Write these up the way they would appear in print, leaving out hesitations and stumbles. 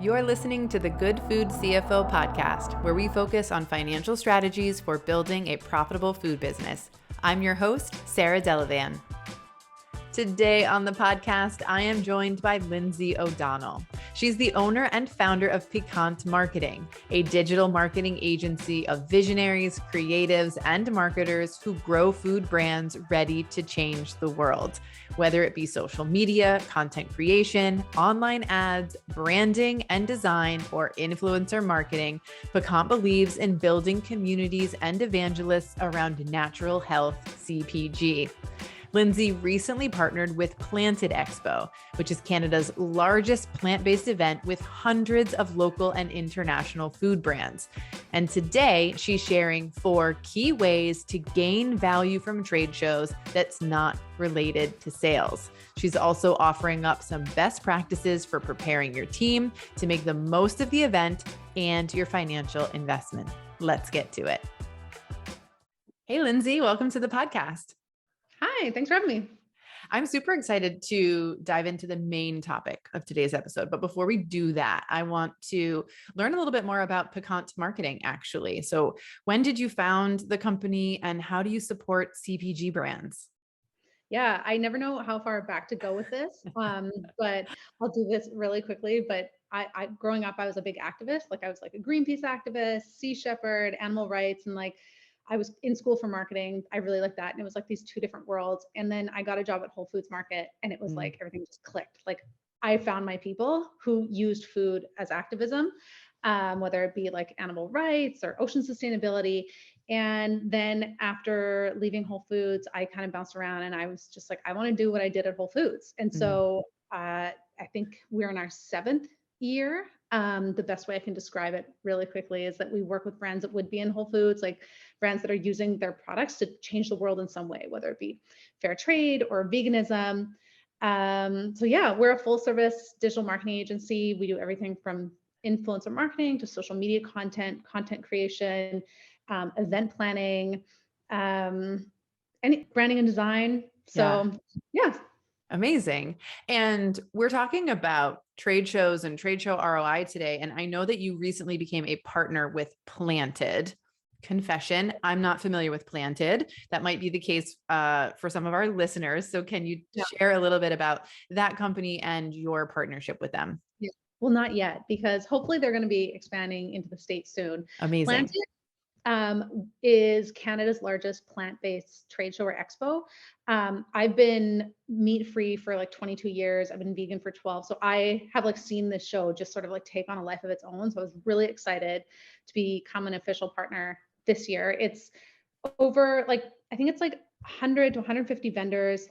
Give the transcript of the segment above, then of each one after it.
You're listening to the Good Food CFO podcast, where we focus on financial strategies for building a profitable food business. I'm your host, Sarah Delavan. Today on the podcast, I am joined by Lindsay O'Donnell. She's the owner and founder of Pecan Marketing, a digital marketing agency of visionaries, creatives, and marketers who grow food brands ready to change the world. Whether it be social media, content creation, online ads, branding and design, or influencer marketing, Pecan believes in building communities and evangelists around natural health CPG. Lindsay recently partnered with Planted Expo, which is Canada's largest plant-based event with hundreds of local and international food brands. And today she's sharing 4 key ways to gain value from trade shows that's not related to sales. She's also offering up some best practices for preparing your team to make the most of the event and your financial investment. Let's get to it. Hey, Lindsay, welcome to the podcast. Hi, thanks for having me. I'm super excited to dive into the main topic of today's episode. But before we do that, I want to learn a little bit more about Pecan Marketing, actually. So when did you found the company and how do you support CPG brands? Yeah, I never know how far back to go with this, but I'll do this really quickly. But I growing up, I was a big activist. I was like a Greenpeace activist, Sea Shepherd, animal rights, and I was in school for marketing. I really liked that. And it was like these 2 different worlds. And then I got a job at Whole Foods Market and it was like everything just clicked. I found my people who used food as activism, whether it be like animal rights or ocean sustainability. And then after leaving Whole Foods, I kind of bounced around and I was just like, I want to do what I did at Whole Foods. And so I think we're in our 7th year. The best way I can describe it really quickly is that we work with brands that would be in Whole Foods, like brands that are using their products to change the world in some way, whether it be fair trade or veganism. So yeah, we're a full service digital marketing agency. We do everything from influencer marketing to social media content creation, event planning, any branding and design. So yeah. Amazing. And we're talking about trade shows and trade show ROI today. And I know that you recently became a partner with Planted. Confession, I'm not familiar with Planted. That might be the case for some of our listeners. So can you share a little bit about that company and your partnership with them? Yeah. Well, not yet, because hopefully they're going to be expanding into the States soon. Amazing. Planted is Canada's largest plant-based trade show or expo. I've been meat-free for like 22 years. I've been vegan for 12. So I have seen this show just sort of take on a life of its own. So I was really excited to become an official partner this year. It's over I think it's 100 to 150 vendors,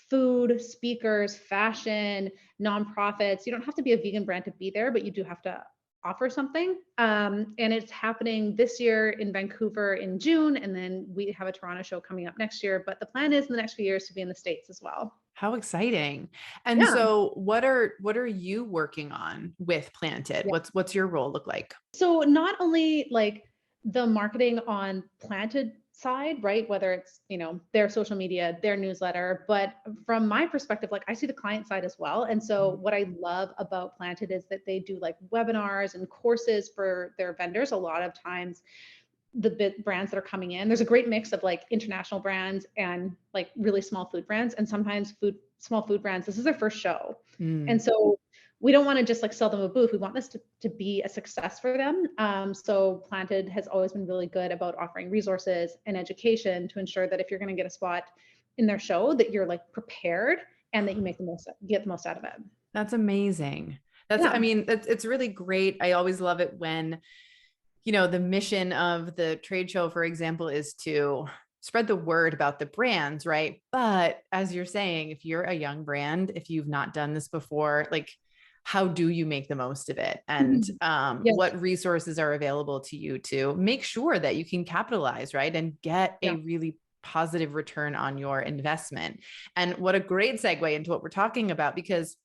food, speakers, fashion, nonprofits. You don't have to be a vegan brand to be there, but you do have to offer something. And it's happening this year in Vancouver in June. And then we have a Toronto show coming up next year, but the plan is in the next few years to be in the States as well. How exciting. And so what are you working on with Planted? What's your role look like? So not only the marketing on Planted side, right? Whether it's, their social media, their newsletter, but from my perspective, I see the client side as well. And so what I love about Planted is that they do webinars and courses for their vendors. A lot of times the brands that are coming in, there's a great mix of international brands and really small food brands. And sometimes small food brands, this is their first show. And so we don't want to just sell them a booth. We want this to be a success for them. So Planted has always been really good about offering resources and education to ensure that if you're going to get a spot in their show, that you're prepared and that you get the most out of it. That's amazing. I mean, it's really great. I always love it when, the mission of the trade show, for example, is to spread the word about the brands, right? But as you're saying, if you're a young brand, if you've not done this before, how do you make the most of it? And what resources are available to you to make sure that you can capitalize, right? And get a really positive return on your investment. And what a great segue into what we're talking about, because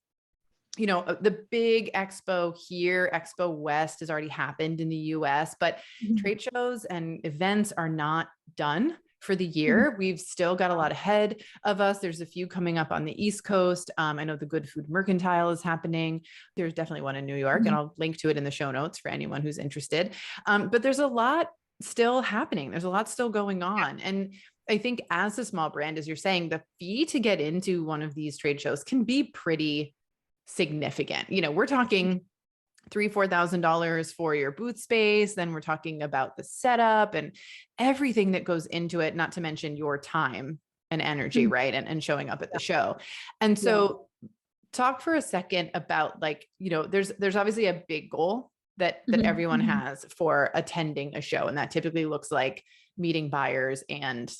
the big expo here, Expo West, has already happened in the US, but trade shows and events are not done, for the Mhm. year. We've still got a lot ahead of us. There's a few coming up on the East Coast. I know the Good Food Mercantile is happening. There's definitely one in New York, and Mhm. I'll link to it in the show notes for anyone who's interested. But there's a lot still happening. There's a lot still going on. And I think as a small brand, as you're saying, the fee to get into one of these trade shows can be pretty significant. We're talking $3,000-$4,000 for your booth space. Then we're talking about the setup and everything that goes into it, not to mention your time and energy, Mhm. right? And showing up at the show. And Yeah. so talk for a second about there's obviously a big goal that Mhm. everyone Mhm. has for attending a show. And that typically looks like meeting buyers and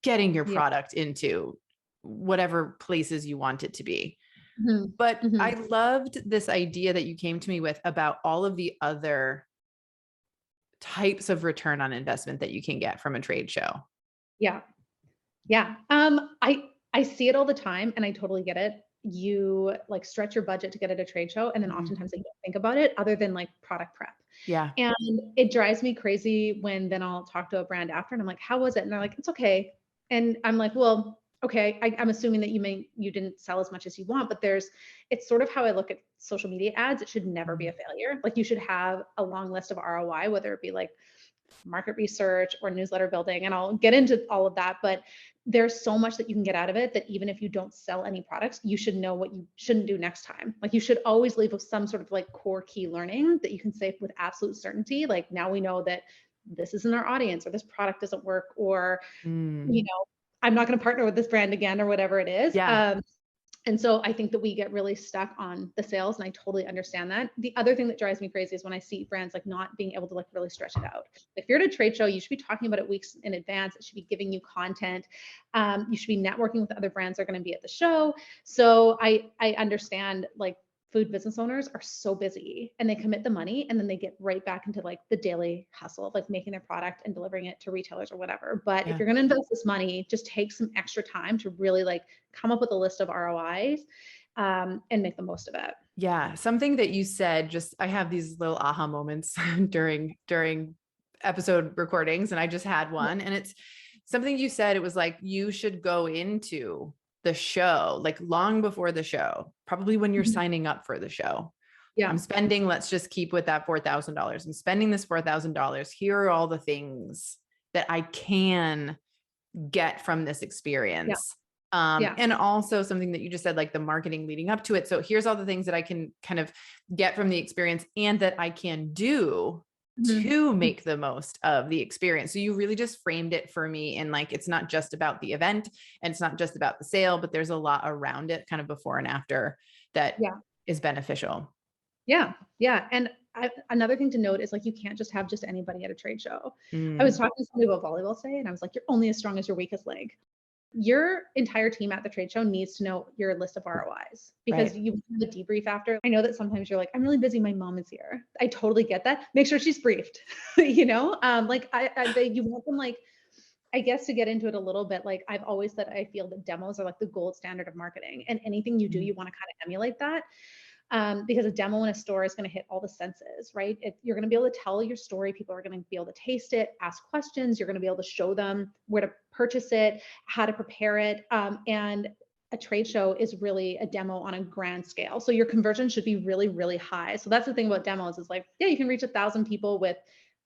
getting your Yeah. product into whatever places you want it to be. Mhm. But I Mhm. loved this idea that you came to me with about all of the other types of return on investment that you can get from a trade show. Yeah. Yeah. I see it all the time and I totally get it. You like stretch your budget to get at a trade show and then Mhm. oftentimes they don't think about it other than like product prep. Yeah. And it drives me crazy when then I'll talk to a brand after and I'm like, how was it? And they're like, it's okay. And I'm like, well, okay, I'm assuming that you didn't sell as much as you want, but it's sort of how I look at social media ads. It should never be a failure. Like you should have a long list of ROI, whether it be like market research or newsletter building. And I'll get into all of that, but there's so much that you can get out of it that even if you don't sell any products, you should know what you shouldn't do next time. Like you should always leave with some sort of like core key learning that you can say with absolute certainty. Like now we know that this isn't our audience or this product doesn't work or, Mm. I'm not going to partner with this brand again or whatever it is. Yeah. And so I think that we get really stuck on the sales, and I totally understand that. The other thing that drives me crazy is when I see brands like not being able to like really stretch it out. If you're at a trade show, you should be talking about it weeks in advance. It should be giving you content. You should be networking with other brands that are going to be at the show. So I understand like food business owners are so busy and they commit the money and then they get right back into like the daily hustle of like making their product and delivering it to retailers or whatever. But if Yeah. you're going to invest this money, just take some extra time to really like come up with a list of ROIs and make the most of it. Yeah. Something that you said, I have these little aha moments during episode recordings, and I just had one, and it's something you said. It was like, you should go into the show, like long before the show, probably when you're Mhm. signing up for the show. Yeah. Let's just keep with that $4,000. I'm spending this $4,000. Here are all the things that I can get from this Yeah. experience. Yeah. And also something that you just said, like the marketing leading up to it. So here's all the things that I can kind of get from the experience and that I can do Mhm. to make the most of the experience. So you really just framed it for me in like, it's not just about the event and it's not just about the sale, but there's a lot around it kind of before and after that Yeah. is beneficial. Yeah. Yeah. And another thing to note is like you can't just have just anybody at a trade show. I was Mm, talking to somebody about volleyball today and I was like, you're only as strong as your weakest leg. Your entire team at the trade show needs to know your list of ROIs because right. you have a debrief after. I know that sometimes you're like, I'm really busy. My mom is here. I totally get that. Make sure she's briefed, like you want them like, I guess to get into it a little bit, like I've always said, I feel that demos are like the gold standard of marketing and anything you do, Mm, you want to kind of emulate that. Because a demo in a store is going to hit all the senses, right? You're going to be able to tell your story. People are going to be able to taste it, ask questions. You're going to be able to show them where to purchase it, how to prepare it. And a trade show is really a demo on a grand scale. So your conversion should be really, really high. So that's the thing about demos is like, yeah, you can reach 1,000 people with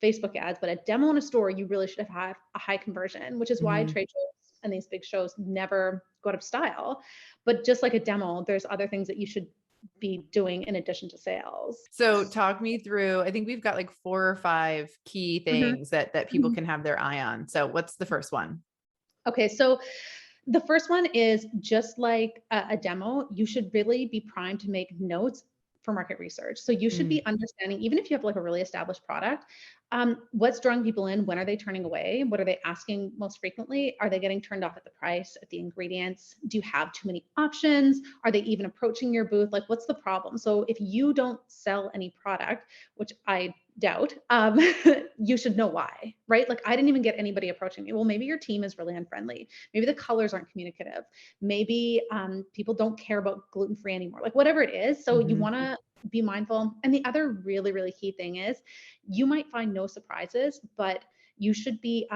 Facebook ads, but a demo in a store, you really should have a high conversion, which is why mm. trade shows and these big shows never go out of style. But just like a demo, there's other things that you should be doing in addition to sales. So talk me through, I think we've got like 4 or 5 key Mhm. things that people Mhm. can have their eye on. So what's the first one? Okay, so the first one is just like a demo, you should really be primed to make notes for market research. So you should Mm, be understanding, even if you have like a really established product, what's drawing people in? When are they turning away? What are they asking most frequently? Are they getting turned off at the price, at the ingredients? Do you have too many options? Are they even approaching your booth? Like, what's the problem? So if you don't sell any product, which I doubt, you should know why, right? Like, I didn't even get anybody approaching me. Well, maybe your team is really unfriendly. Maybe the colors aren't communicative. Maybe people don't care about gluten-free anymore, like whatever it is. So you mhm. want to be mindful. And the other really, really key thing is you might find no surprises, but you should be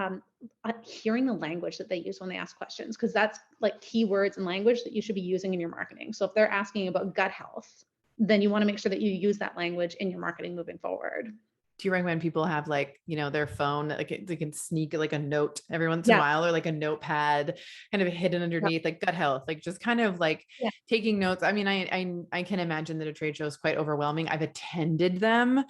hearing the language that they use when they ask questions, because that's like keywords and language that you should be using in your marketing. So if they're asking about gut health, then you want to make sure that you use that language in your marketing moving forward. Do you recommend people have like, their phone, like they can sneak like a note every once in a Yeah. while, or like a notepad kind of hidden underneath, like gut health, like just kind of like taking notes? I mean, I can imagine that a trade show is quite overwhelming. I've attended them,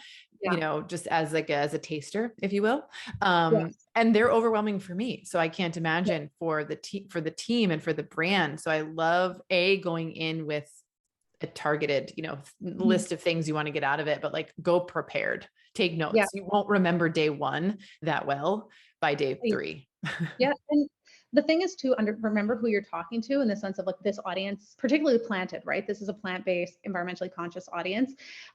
just as like as a taster, if you will. And they're overwhelming for me. So I can't imagine for the team and for the brand. So I love going in with a targeted, list of things you want to get out of it, but like go prepared, take notes. Yeah. You won't remember day one that well by day 3. Yeah. And the thing is to remember who you're talking to, in the sense of like this audience, particularly Planted, right? This is a plant-based, environmentally conscious audience.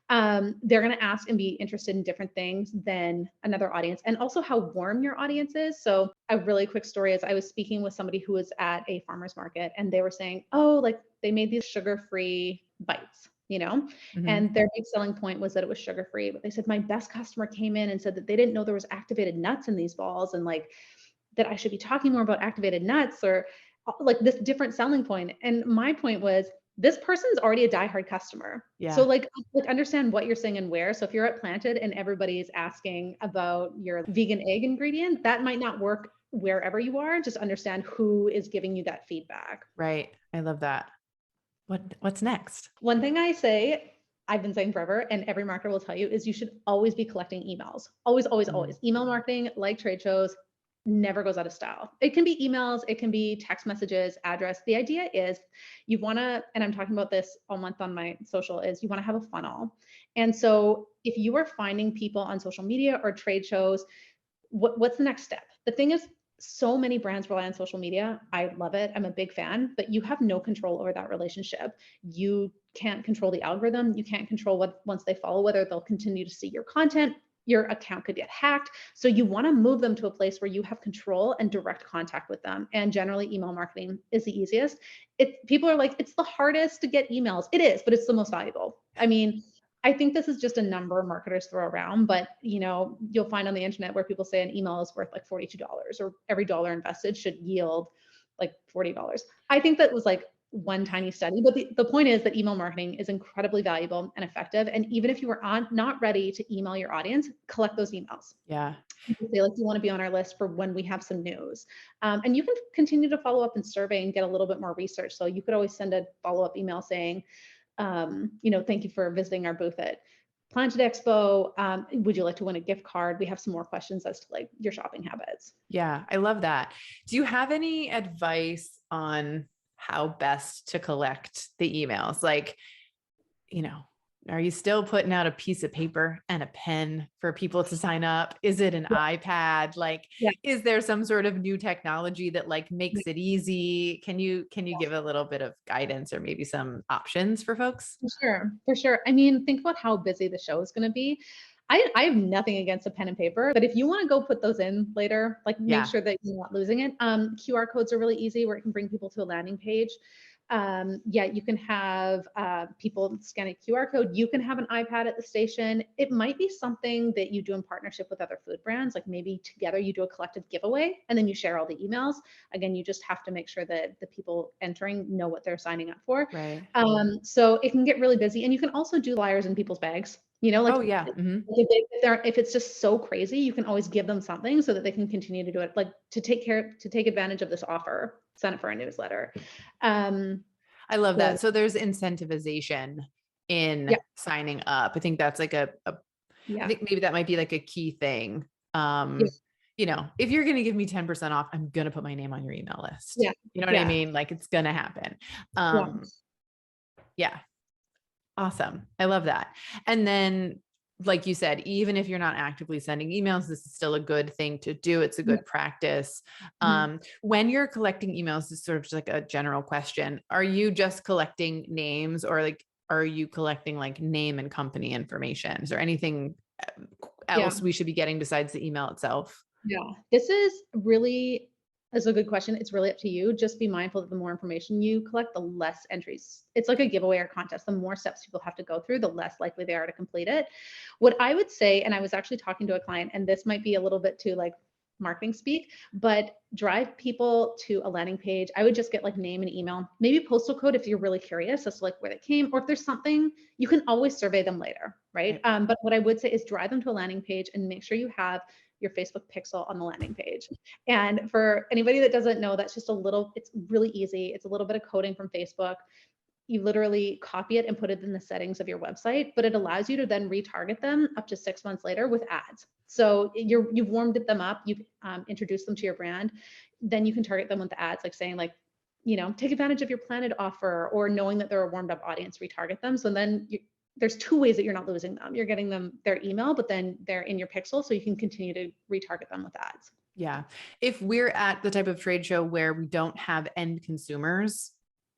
They're going to ask and be interested in different things than another audience, and also how warm your audience is. So a really quick story is I was speaking with somebody who was at a farmer's market, and they were saying, oh, like they made these sugar-free bites, and their big selling point was that it was sugar-free. But they said, my best customer came in and said that they didn't know there was activated nuts in these balls, and like that I should be talking more about activated nuts, or like this different selling point. And my point was, this person's already a diehard customer. Yeah. So like understand what you're saying and where. So if you're at Planted and everybody's asking about your vegan egg ingredient, that might not work wherever you are. Just understand who is giving you that feedback. Right. I love that. What's next? One thing I say, I've been saying forever, and every marketer will tell you, is you should always be collecting emails. Always, always, always. Email marketing, like trade shows, never goes out of style. It can be emails, it can be text messages, address. The idea is you want to, and I'm talking about this all month on my social, is you want to have a funnel. And so if you are finding people on social media or trade shows, what's the next step? The thing is, so many brands rely on social media. I love it. I'm a big fan, but you have no control over that relationship. You can't control the algorithm. You can't control what, once they follow, whether they'll continue to see your content. Your account could get hacked. So you want to move them to a place where you have control and direct contact with them. And generally email marketing is the easiest. People are like, it's the hardest to get emails. It is, but it's the most valuable. I mean, I think this is just a number marketers throw around, but you'll find on the internet where people say an email is worth like $42, or every dollar invested should yield like $40. I think that was like one tiny study, but the point is that email marketing is incredibly valuable and effective. And even if you are not ready to email your audience, collect those emails. Yeah. Say like, you want to be on our list for when we have some news. And you can continue to follow up and survey and get a little bit more research. So you could always send a follow-up email saying, thank you for visiting our booth at Planted Expo. Would you like to win a gift card? We have some more questions as to like your shopping habits. Yeah, I love that. Do you have any advice on how best to collect the emails? Like, are you still putting out a piece of paper and a pen for people to sign up? Is it an iPad? Like, is there some sort of new technology that like makes it easy? Can you give a little bit of guidance or maybe some options for folks? For sure. I mean, think about how busy the show is going to be. I have nothing against a pen and paper, but if you want to go put those in later, like make sure that you're not losing it. QR codes are really easy, where it can bring people to a landing page. You can have people scan a QR code. You can have an iPad at the station. It might be something that you do in partnership with other food brands, like maybe together you do a collective giveaway and then you share all the emails. Again, you just have to make sure that the people entering know what they're signing up for. Right. So it can get really busy, and you can also do flyers in people's bags. If it's just so crazy, you can always give them something so that they can continue to do it, like to take advantage of this offer, send it for a newsletter. I love that. So there's incentivization in signing up. I think that's like I think maybe that might be like a key thing. If you're going to give me 10% off, I'm going to put my name on your email list. Yeah. You know what I mean? Like it's going to happen. Awesome. I love that. And then, like you said, even if you're not actively sending emails, this is still a good thing to do. It's a good practice. When you're collecting emails, this is sort of just like a general question. Are you just collecting names, or like, are you collecting like name and company information? Is there anything else we should be getting besides the email itself? Yeah, that's a good question. It's really up to you. Just be mindful that the more information you collect, the less entries. It's like a giveaway or contest. The more steps people have to go through, the less likely they are to complete it. What I would say, and I was actually talking to a client, and this might be a little bit too like marketing speak, but drive people to a landing page. I would just get like name and email, maybe postal code if you're really curious as to like where they came, or if there's something, you can always survey them later, right? But what I would say is drive them to a landing page and make sure you have your Facebook pixel on the landing page. And for anybody that doesn't know, that's just it's really easy. It's a little bit of coding from Facebook. You literally copy it and put it in the settings of your website, but it allows you to then retarget them up to 6 months later with ads. So you've warmed them up, you've introduced them to your brand, then you can target them with the ads, like saying like, take advantage of your Planted offer, or knowing that they're a warmed up audience, retarget them. So then there's two ways that you're not losing them. You're getting them their email, but then they're in your pixel, so you can continue to retarget them with ads. Yeah. If we're at the type of trade show where we don't have end consumers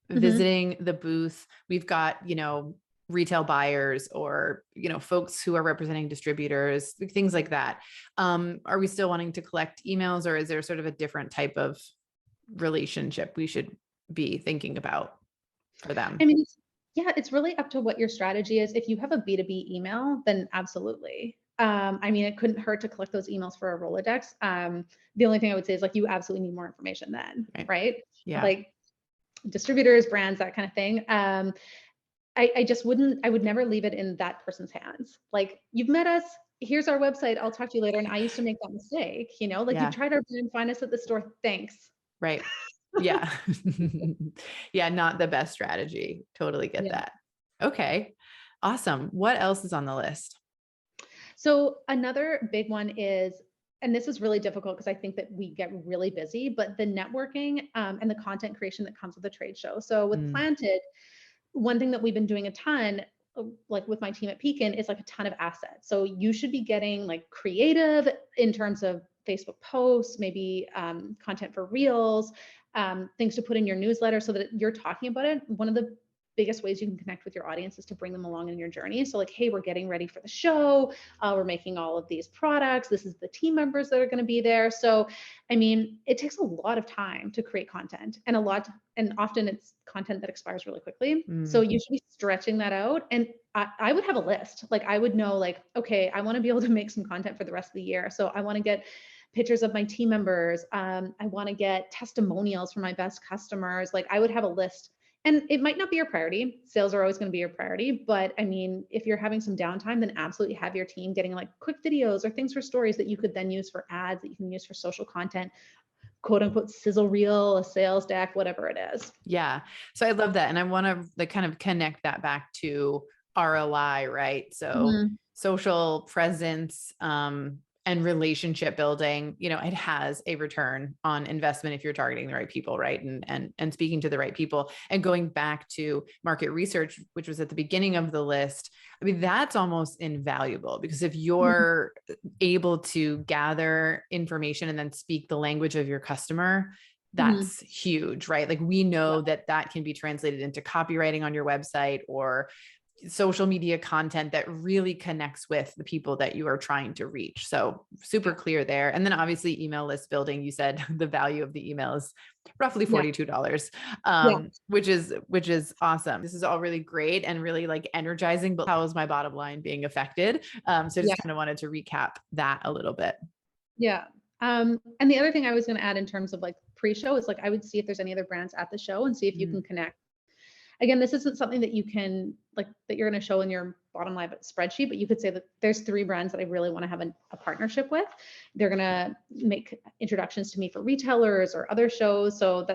visiting the booth, we've got, retail buyers or, folks who are representing distributors, things like that. Are we still wanting to collect emails, or is there sort of a different type of relationship we should be thinking about for them? I mean, it's really up to what your strategy is. If you have a B2B email, then absolutely. It couldn't hurt to collect those emails for a Rolodex. The only thing I would say is like, you absolutely need more information then, right? Yeah. Like distributors, brands, that kind of thing. I would never leave it in that person's hands. Like, you've met us, here's our website, I'll talk to you later. And I used to make that mistake, you tried our brand, find us at the store, thanks. Right. Yeah. Yeah. Not the best strategy. Totally get that. Okay. Awesome. What else is on the list? So another big one is, and this is really difficult because I think that we get really busy, but the networking and the content creation that comes with the trade show. So with Planted, one thing that we've been doing a ton, like with my team at Pecan, is like a ton of assets. So you should be getting like creative in terms of Facebook posts, maybe content for reels, things to put in your newsletter so that you're talking about it. One of the biggest ways you can connect with your audience is to bring them along in your journey. So like, hey, we're getting ready for the show. We're making all of these products. This is the team members that are going to be there. So, it takes a lot of time to create content, and often it's content that expires really quickly. So you should be stretching that out. And I would have a list. Like, I would know like, okay, I want to be able to make some content for the rest of the year. So I want to get pictures of my team members. I want to get testimonials from my best customers. Like, I would have a list. And it might not be your priority. Sales are always going to be your priority. But if you're having some downtime, then absolutely have your team getting like quick videos or things for stories that you could then use for ads, that you can use for social content, quote unquote, sizzle reel, a sales deck, whatever it is. Yeah. So I love that. And I want to like kind of connect that back to ROI, right? So social presence, and relationship building, it has a return on investment if you're targeting the right people, right? And speaking to the right people. And going back to market research, which was at the beginning of the list, that's almost invaluable, because if you're able to gather information and then speak the language of your customer, that's huge, right? Like, we know that can be translated into copywriting on your website or social media content that really connects with the people that you are trying to reach. So super clear there. And then obviously email list building, you said the value of the email is roughly $42, which is awesome. This is all really great and really like energizing, but how is my bottom line being affected? So I just kind of wanted to recap that a little bit. Yeah. And the other thing I was going to add in terms of like pre-show is like, I would see if there's any other brands at the show and see if you can connect. Again, this isn't something that you can that you're going to show in your bottom line spreadsheet, but you could say that there's 3 brands that I really want to have a partnership with. They're going to make introductions to me for retailers or other shows. So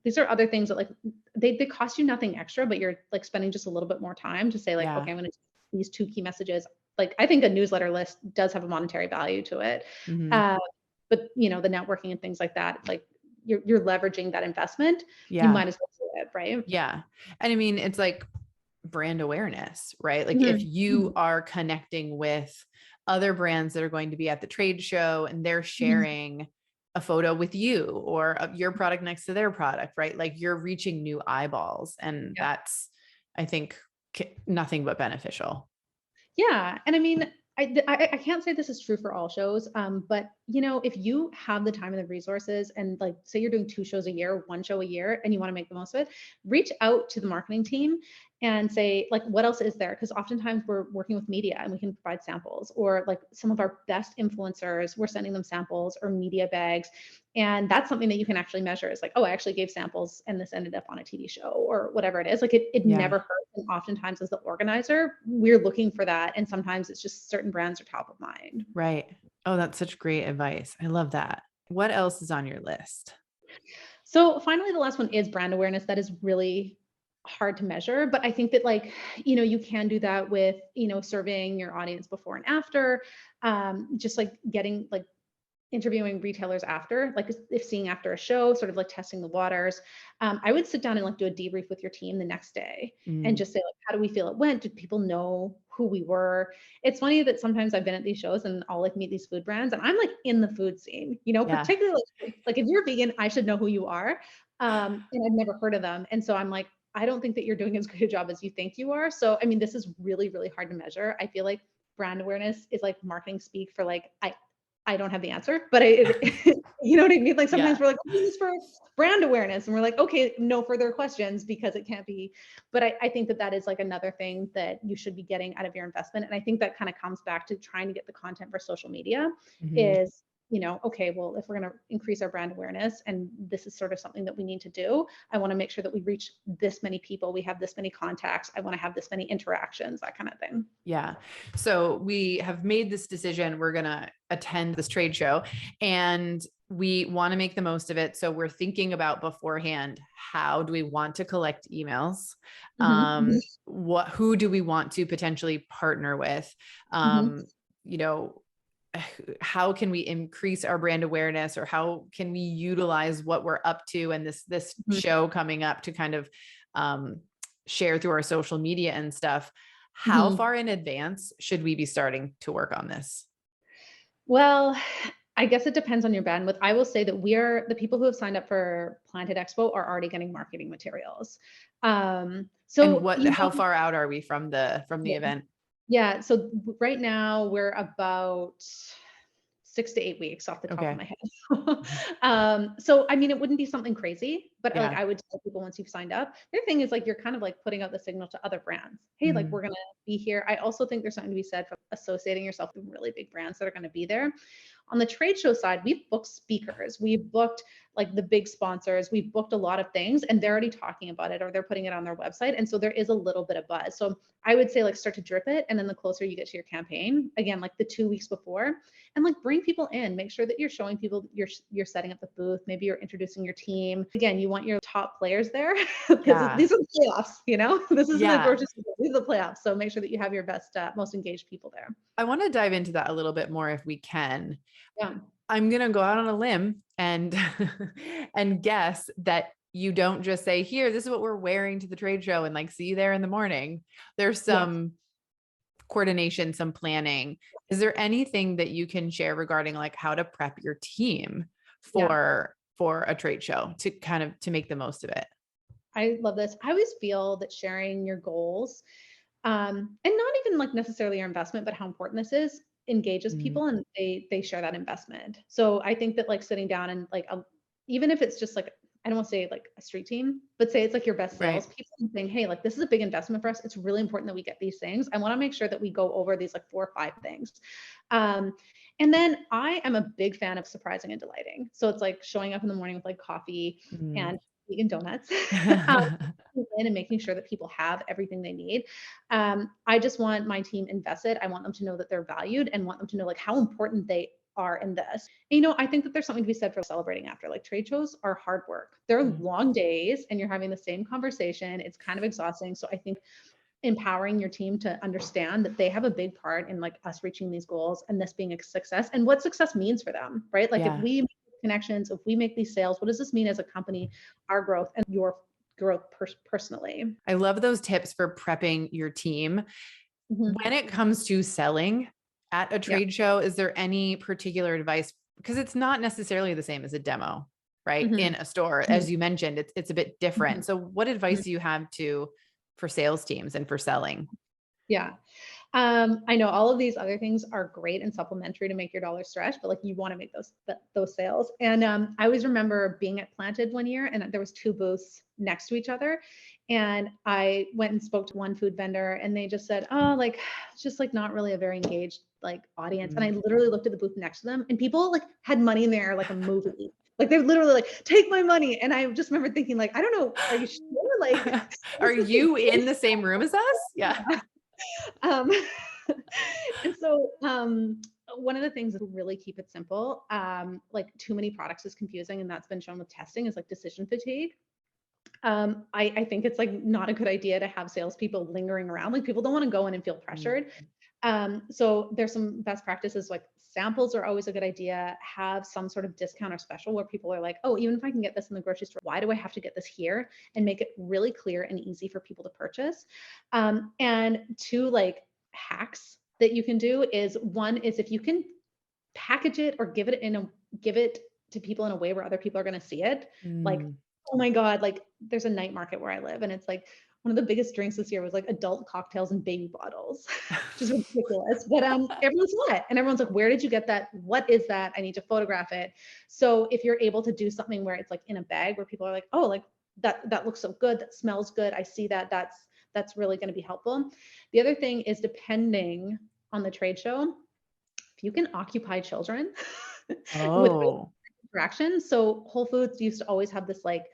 these are other things that like, they cost you nothing extra, but you're like spending just a little bit more time to say like, okay, I'm going to do these 2 key messages. Like, I think a newsletter list does have a monetary value to it. But the networking and things like that, like you're leveraging that investment. You might as well do it, right? Yeah. And it's like brand awareness, right? Like if you are connecting with other brands that are going to be at the trade show and they're sharing a photo with you or of your product next to their product, right? Like, you're reaching new eyeballs, and that's, I think, nothing but beneficial. Yeah. And I can't say this is true for all shows, but if you have the time and the resources, and like say you're doing 2 shows a year, 1 show a year, and you want to make the most of it, reach out to the marketing team and say like, what else is there? Because oftentimes we're working with media and we can provide samples, or like some of our best influencers, we're sending them samples or media bags. And that's something that you can actually measure. Is like, oh, I actually gave samples and this ended up on a TV show or whatever it is. Like it Yeah. never hurts. And oftentimes as the organizer, we're looking for that. And sometimes it's just certain brands are top of mind. Right. Oh, that's such great advice. I love that. What else is on your list? So finally, the last one is brand awareness. That is really hard to measure, but I think that like, you can do that with, surveying your audience before and after, just like getting like interviewing retailers after, like if seeing after a show, sort of like testing the waters. I would sit down and like do a debrief with your team the next day and just say like, how do we feel it went? Did people know who we were? It's funny that sometimes I've been at these shows and I'll like meet these food brands and I'm like in the food scene, Yeah. particularly like if you're vegan, I should know who you are. And I've never heard of them. And so I'm like, I don't think that you're doing as good a job as you think you are. So, I mean, this is really, really hard to measure. I feel like brand awareness is like marketing speak for like, I don't have the answer, but you know what I mean? Like sometimes we're like, this is for brand awareness. And we're like, okay, no further questions because it can't be. But I think that is like another thing that you should be getting out of your investment. And I think that kind of comes back to trying to get the content for social media is, okay, well, if we're going to increase our brand awareness and this is sort of something that we need to do, I want to make sure that we reach this many people. We have this many contacts. I want to have this many interactions, that kind of thing. Yeah. So we have made this decision. We're going to attend this trade show and we want to make the most of it. So we're thinking about beforehand, how do we want to collect emails? Who do we want to potentially partner with? How can we increase our brand awareness, or how can we utilize what we're up to and this show coming up to kind of share through our social media and stuff? How far in advance should we be starting to work on this? Well, I guess it depends on your bandwidth. I will say that the people who have signed up for Planted Expo are already getting marketing materials. And how far out are we from the event? Yeah. So right now we're about 6 to 8 weeks off the top of my head. So, I mean, it wouldn't be something crazy, but like I would tell people once you've signed up, the thing is like, you're kind of like putting out the signal to other brands. Hey, like we're going to be here. I also think there's something to be said for associating yourself with really big brands that are going to be there. On the trade show side, we've booked speakers, we've booked like the big sponsors, we've booked a lot of things and they're already talking about it or they're putting it on their website. And so there is a little bit of buzz. So I would say like start to drip it. And then the closer you get to your campaign, again, like the 2 weeks before, and like bring people in, make sure that you're showing people you're setting up the booth. Maybe you're introducing your team. Again, you want your top players there because these are the playoffs, this isn't a grocery store, these are the playoffs. So make sure that you have your best, most engaged people there. I want to dive into that a little bit more if we can. Yeah. I'm going to go out on a limb and guess that you don't just say, here, this is what we're wearing to the trade show and like, see you there in the morning. There's some coordination, some planning. Is there anything that you can share regarding like how to prep your team for a trade show to make the most of it? I love this. I always feel that sharing your goals, and not even like necessarily your investment, but how important this is, engages people and they share that investment. So I think that like sitting down and like, even if it's just like, I don't want to say like a street team, but say it's like your best sales people and saying, hey, like this is a big investment for us. It's really important that we get these things. I want to make sure that we go over these like 4 or 5 things. And then I am a big fan of surprising and delighting. So it's like showing up in the morning with like coffee and vegan donuts and making sure that people have everything they need. I just want my team invested. I want them to know that they're valued and want them to know like how important they are in this. And, I think that there's something to be said for celebrating after. Like trade shows are hard work. They're long days and you're having the same conversation. It's kind of exhausting. So I think empowering your team to understand that they have a big part in like us reaching these goals and this being a success and what success means for them, right? Like if we make connections, if we make these sales, what does this mean as a company, our growth and your growth personally? I love those tips for prepping your team. When it comes to selling at a trade show, is there any particular advice? Because it's not necessarily the same as a demo, right? In a store, as you mentioned, it's a bit different. So what advice do you have for sales teams and for selling? Yeah. I know all of these other things are great and supplementary to make your dollar stretch, but like you want to make those sales. And I always remember being at Planted one year, and there was two booths next to each other, and I went and spoke to one food vendor, and they just said, "Oh, like it's just like not really a very engaged like audience." And I literally looked at the booth next to them, and people like had money in there like a movie. Like they're literally like, "Take my money," and I just remember thinking like, "I don't know, are you sure?" Like, Are this is you in the same room as us? Yeah. um, and so one of the things that really keep it simple, like too many products is confusing, and that's been shown with testing, is like decision fatigue. I think it's like not a good idea to have salespeople lingering around. Like people don't want to go in and feel Mm. pressured. So there's some best practices, like samples are always a good idea. Have some sort of discount or special where people are like, oh, even if I can get this in the grocery store, why do I have to get this here? And make it really clear and easy for people to purchase. And two, like hacks that you can do is, one is if you can package it or give it to people in a way where other people are going to see it. Like, Mm. oh my God, like there's a night market where I live, and it's like one of the biggest drinks this year was like adult cocktails in baby bottles, which is ridiculous. But everyone saw it, and everyone's like, "Where did you get that? What is that? I need to photograph it." So if you're able to do something where it's like in a bag, where people are like, "Oh, like that looks so good, that smells good, I see that, that's really going to be helpful." The other thing is, depending on the trade show, if you can occupy children with Oh, interaction. So Whole Foods used to always have this like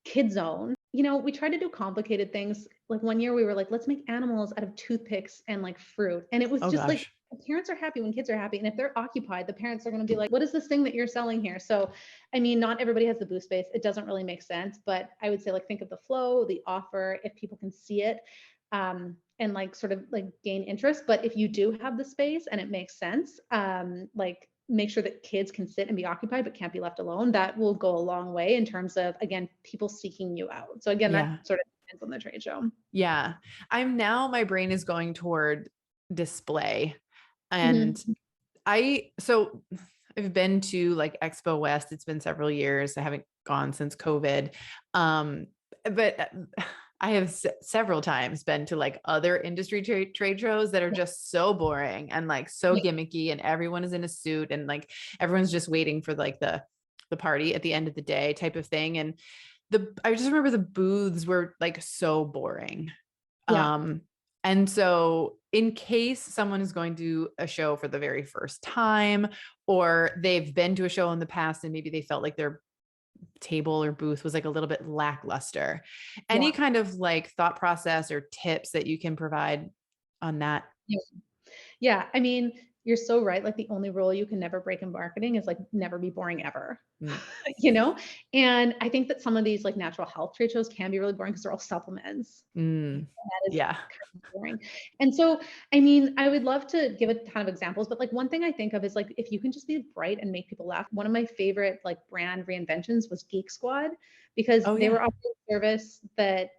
kid zone. You know, we tried to do complicated things. Like one year we were like, let's make animals out of toothpicks and like fruit. And it was oh just like, gosh. the parents are happy when kids are happy. And if they're occupied, the parents are going to be like, what is this thing that you're selling here? So, I mean, not everybody has the booth space. It doesn't really make sense, but I would say like, think of the flow, the offer, if people can see it, and like sort of like gain interest. But if you do have the space and it makes sense, like make sure that kids can sit and be occupied but can't be left alone. That will go a long way in terms of, again, people seeking you out. So again, Yeah. that sort of depends on the trade show. Yeah. My brain is going toward display. And Mhm. so I've been to like Expo West. It's been several years. I haven't gone since COVID. But I have several times been to like other industry trade shows that are just so boring and like so Yeah. gimmicky, and everyone is in a suit, and like everyone's just waiting for like the party at the end of the day type of thing. And I just remember the booths were like so boring. Yeah. Um, and so in case someone is going to a show for the very first time, or they've been to a show in the past and maybe they felt like their table or booth was like a little bit lackluster, any Yeah. kind of like thought process or tips that you can provide on that? Yeah. Yeah. I mean, you're so right. Like the only rule you can never break in marketing is like never be boring ever. Mm. You know? And I think that some of these like natural health trade shows can be really boring because they're all supplements. Mm. That is Yeah. kind of boring. And so, I mean, I would love to give a ton of examples, but like one thing I think of is like if you can just be bright and make people laugh. One of my favorite like brand reinventions was Geek Squad, because Oh they yeah. were offering a service that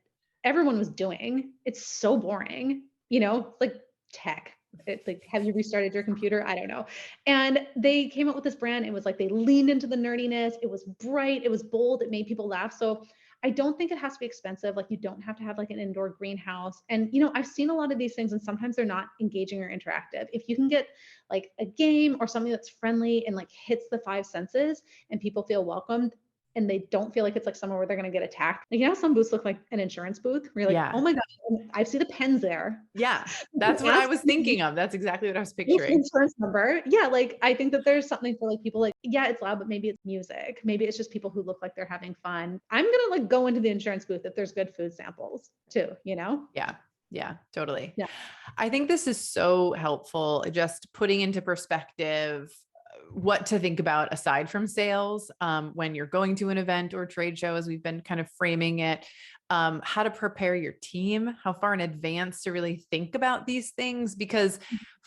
everyone was doing. It's so boring, you know, like tech. Like, have you restarted your computer? I don't know. And they came up with this brand. It was like they leaned into the nerdiness. It was bright. It was bold. It made people laugh. So I don't think it has to be expensive. Like you don't have to have like an indoor greenhouse. And you know, I've seen a lot of these things and sometimes they're not engaging or interactive. If you can get like a game or something that's friendly and like hits the five senses and people feel welcomed and they don't feel like it's like somewhere where they're going to get attacked. Like, you know, some booths look like an insurance booth where you're like, Yeah. oh my gosh, I see the pens there. Yeah. You That's can what I ask was thinking of. That's exactly what I was what's the picturing. insurance number. Yeah, like I think that there's something for like people like, yeah, it's loud, but maybe it's music. Maybe it's just people who look like they're having fun. I'm gonna like go into the insurance booth if there's good food samples too, you know? Yeah. Yeah, totally. Yeah. I think this is so helpful, just putting into perspective what to think about aside from sales, when you're going to an event or trade show, as we've been kind of framing it, how to prepare your team, how far in advance to really think about these things, because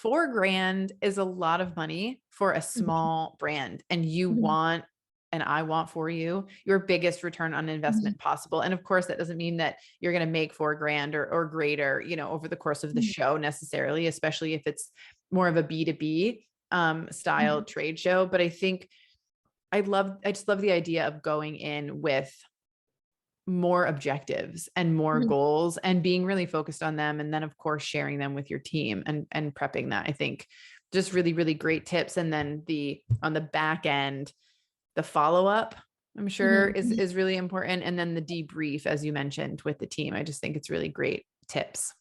$4,000 is a lot of money for a Mhm. small brand, and you Mhm. want, and I want for you your biggest return on Mhm. investment possible. And of course, that doesn't mean that you're going to make $4,000 or greater, over the course of the Mhm. show necessarily, especially if it's more of a B2B style Mhm. trade show. But I think I just love the idea of going in with more objectives and more Mhm. goals and being really focused on them. And then of course, sharing them with your team and prepping that. I think just really, really great tips. And then on the back end, the follow-up, I'm sure Mhm. is really important. And then the debrief, as you mentioned, with the team. I just think it's really great tips.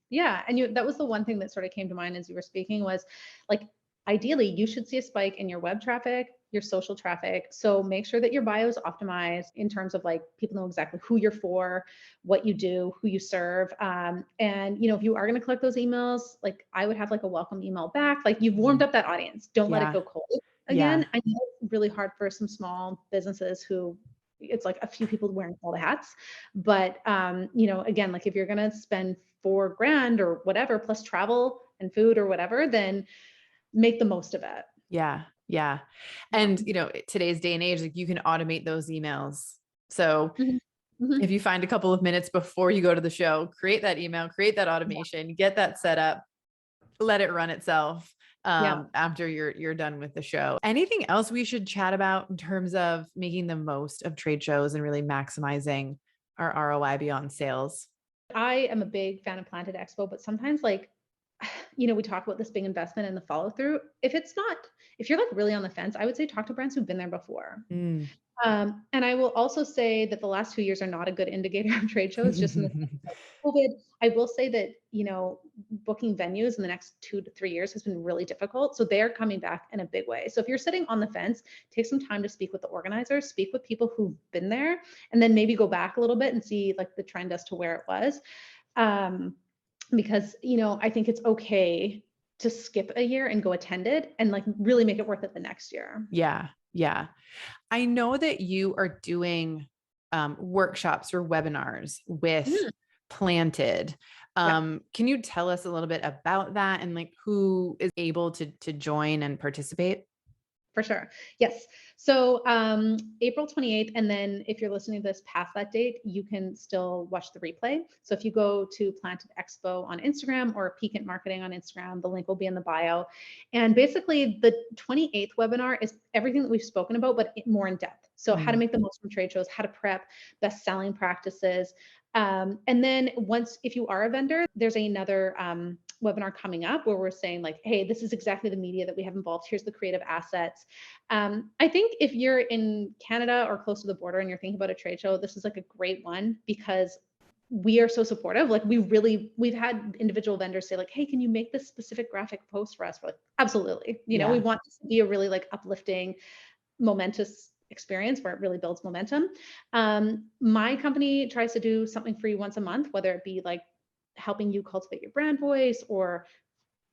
Yeah. And that was the one thing that sort of came to mind as you were speaking was like, ideally you should see a spike in your web traffic, your social traffic. So make sure that your bio is optimized in terms of like people know exactly who you're for, what you do, who you serve. And if you are going to collect those emails, like I would have like a welcome email back. Like you've warmed up that audience. Don't let it Yeah. go cold. Yeah. Again, I know it's really hard for some small businesses who it's like a few people wearing all the hats. But again, like if you're gonna spend $4,000 or whatever, plus travel and food or whatever, then make the most of it. Yeah. Yeah. Yeah. And today's day and age, like you can automate those emails. So Mhm. if Mhm. you find a couple of minutes before you go to the show, create that email, create that Yeah. automation, get that set up, let it run itself Yeah. after you're done with the show. Anything else we should chat about in terms of making the most of trade shows and really maximizing our ROI beyond sales? I am a big fan of Planted Expo, but sometimes like, we talk about this big investment and the follow through. If you're like really on the fence, I would say talk to brands who've been there before. Mm. And I will also say that the last 2 years are not a good indicator of trade shows, just in the sense of COVID. I will say that, booking venues in the next 2 to 3 years has been really difficult. So they're coming back in a big way. So if you're sitting on the fence, take some time to speak with the organizers, speak with people who've been there, and then maybe go back a little bit and see like the trend as to where it was. Because, I think it's okay to skip a year and go attend it and like really make it worth it the next year. Yeah. Yeah. I know that you are doing workshops or webinars with Mhm. Planted. Yeah. Can you tell us a little bit about that and like who is able to join and participate? For sure. Yes. So April 28th. And then if you're listening to this past that date, you can still watch the replay. So if you go to Planted Expo on Instagram or Pecan Marketing on Instagram, the link will be in the bio. And basically the 28th webinar is everything that we've spoken about, but more in depth. So how to Mm. make the most from trade shows, how to prep, best selling practices. And then if you are a vendor, there's another webinar coming up where we're saying like, hey, this is exactly the media that we have involved. Here's the creative assets. I think if you're in Canada or close to the border and you're thinking about a trade show, this is like a great one because we are so supportive. Like we've had individual vendors say like, hey, can you make this specific graphic post for us? We're like, absolutely. We Yeah. want this to be a really like uplifting, momentous experience where it really builds momentum. My company tries to do something free once a month, whether it be like helping you cultivate your brand voice or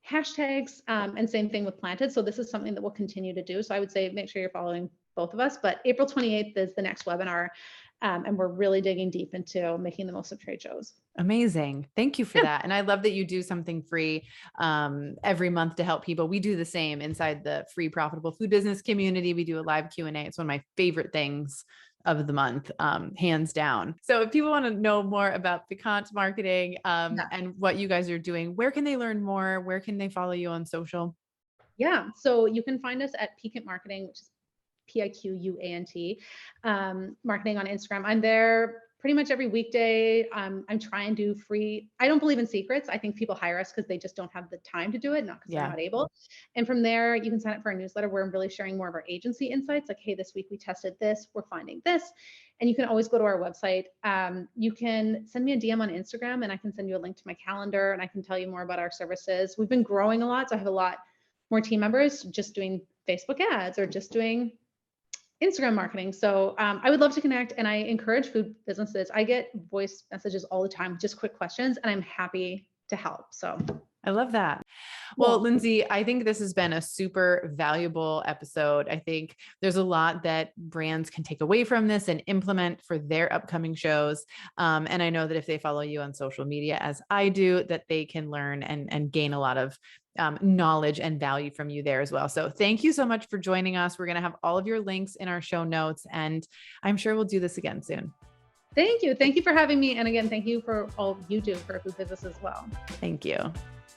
hashtags, and same thing with Planted. So this is something that we'll continue to do. So I would say make sure you're following both of us. But April 28th is the next webinar, and we're really digging deep into making the most of trade shows. Amazing. Thank you for Yeah. that. And I love that you do something free every month to help people. We do the same inside the free profitable food business community. We do a live Q&A. It's one of my favorite things of the month, hands down. So if people want to know more about Pecan's marketing Yeah. and what you guys are doing, where can they learn more? Where can they follow you on social? Yeah. So you can find us at Pecan Marketing, which is Piquant, marketing on Instagram. I'm there pretty much every weekday. I'm trying to do free. I don't believe in secrets. I think people hire us because they just don't have the time to do it, not because they're Yeah. not able. And from there, you can sign up for our newsletter where I'm really sharing more of our agency insights. Like, hey, this week we tested this, we're finding this. And you can always go to our website. You can send me a DM on Instagram and I can send you a link to my calendar and I can tell you more about our services. We've been growing a lot. So I have a lot more team members just doing Facebook ads or just doing Instagram marketing. So I would love to connect and I encourage food businesses. I get voice messages all the time, just quick questions, and I'm happy to help. So I love that. Well, yeah. Lindsay, I think this has been a super valuable episode. I think there's a lot that brands can take away from this and implement for their upcoming shows. And I know that if they follow you on social media, as I do, that they can learn and gain a lot of knowledge and value from you there as well. So thank you so much for joining us. We're going to have all of your links in our show notes, and I'm sure we'll do this again soon. Thank you. Thank you for having me. And again, thank you for all you do for a food business as well. Thank you.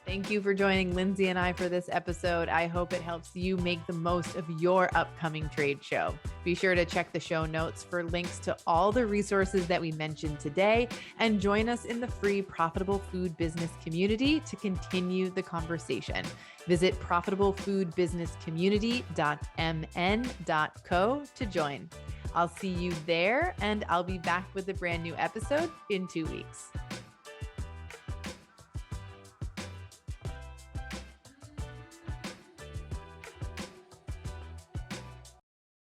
Thank you for joining Lindsay and I for this episode. I hope it helps you make the most of your upcoming trade show. Be sure to check the show notes for links to all the resources that we mentioned today and join us in the free Profitable Food Business community to continue the conversation. Visit profitablefoodbusinesscommunity.mn.co to join. I'll see you there, and I'll be back with a brand new episode in 2 weeks.